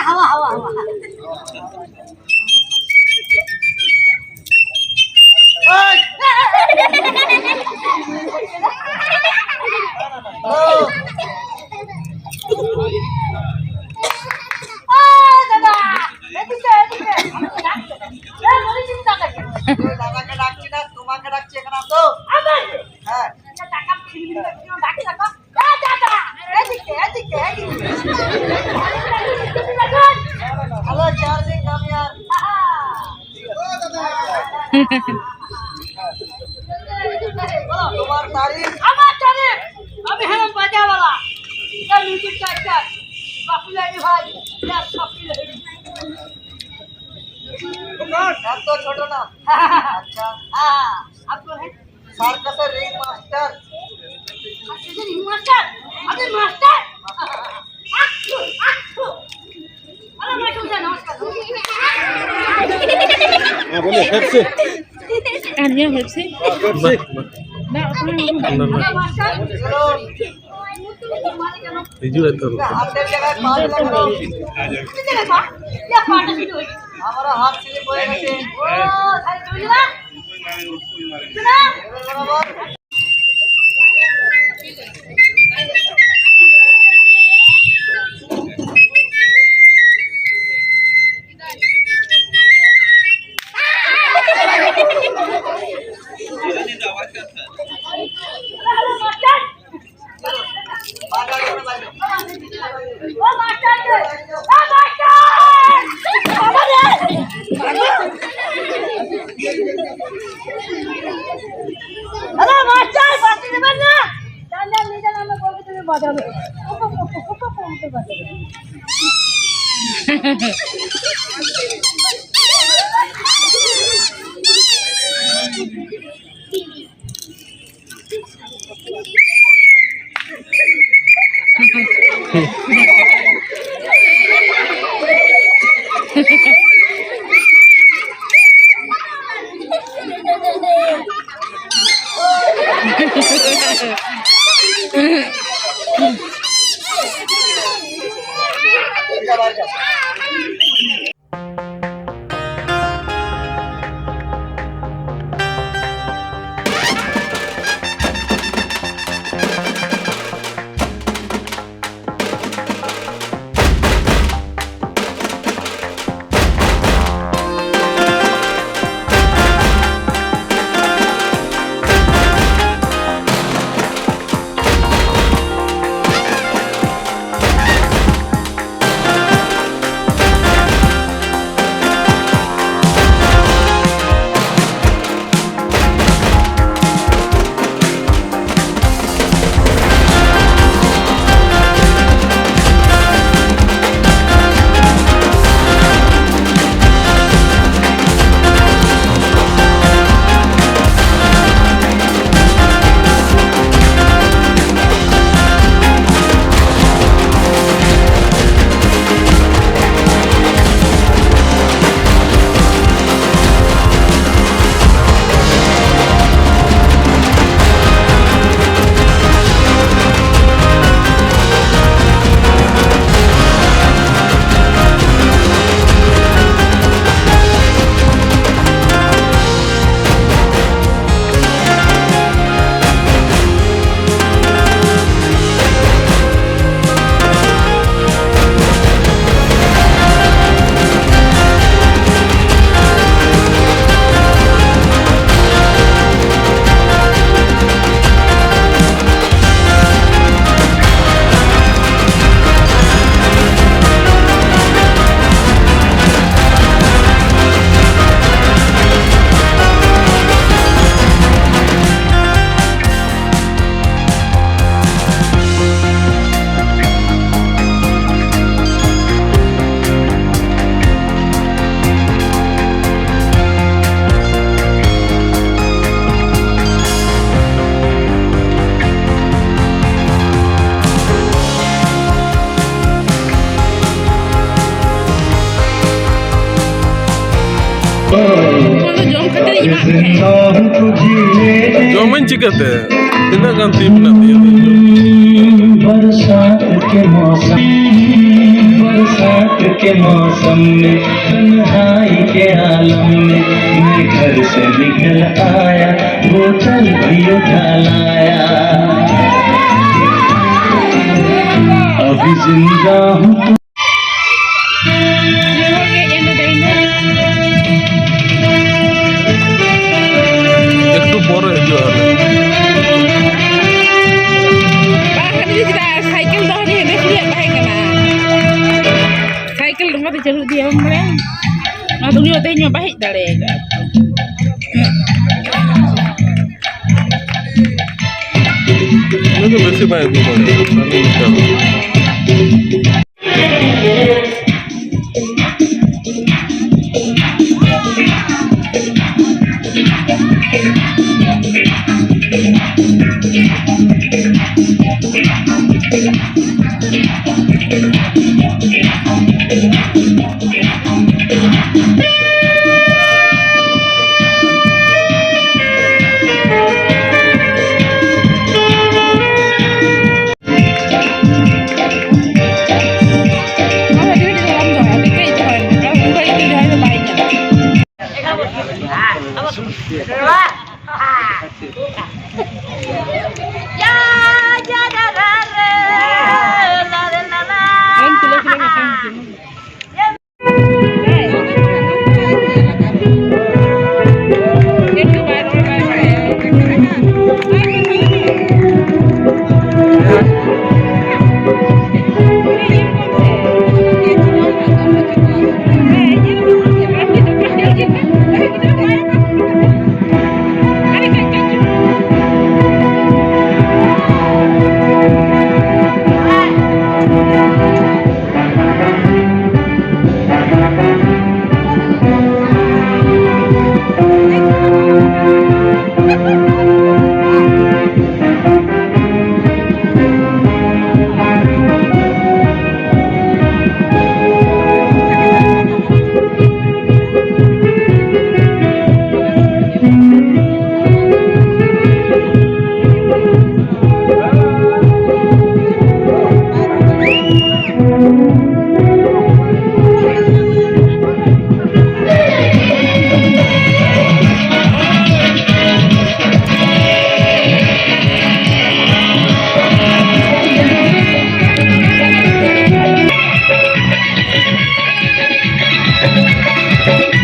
হাওয়া হাওয়া হাওয়া দাদাকে ডাকছি না, তোমাকে ডাকছি। এখানে আসো। হ্যাঁ, হ্যালো চার্জিং কামিয়ার। তোমার তারিখ? আমার তারিখ আমি হলাম বাজাওয়ালা, মিউজিক ডাক্তার বাপুলারি ভাই, সবকিছু এত ছোট না। আচ্ছা, আপনার সার্কাসের রিং মাস্টার। Ring master? আপনি মাস্টার? নমস্কার। बोलिए पेप्सी आनिया पेप्सी ना अपने रिजू रहता হাতের জায়গায় পা লাগাও। আমারও হাত স্লিপ হয়ে গেছে। বরাবর। जो मन चिकते Tindak ganti nanti ya. बरसात के मौसम में तन्हाई के आलम में मैं घर से निकल आया बोतल भी उठा लाया अभी जिंदा हूँ Itu boleh jual. Cycle rumah tu jalur dia mana? Nah tu dia tanya baik dah le. Itu bersih banyak tu boleh. Ya, ya, ya, la, la, la, la, la. Thank you.